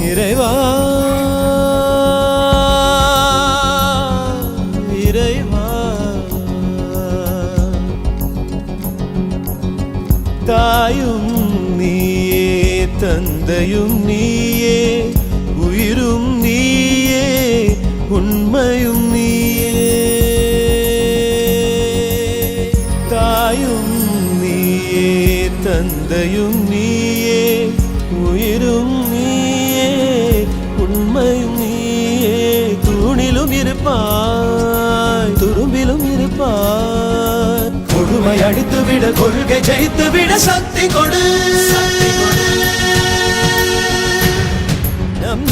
இறைவா இறைவா தாயும் நீயே தந்தையும் நீயே உயிரும் நீயே உண்மையும் நீயே தாயும் நீயே தந்தையும் நீயே உயிரும் நீயே உண்மையும் நீயே தூணிலும் இருப்பாய் துரும்பிலும் இருப்பாய் கொடுமை அடித்துவிட கொள்கை ஜெயித்துவிட சக்தி கொடு நம்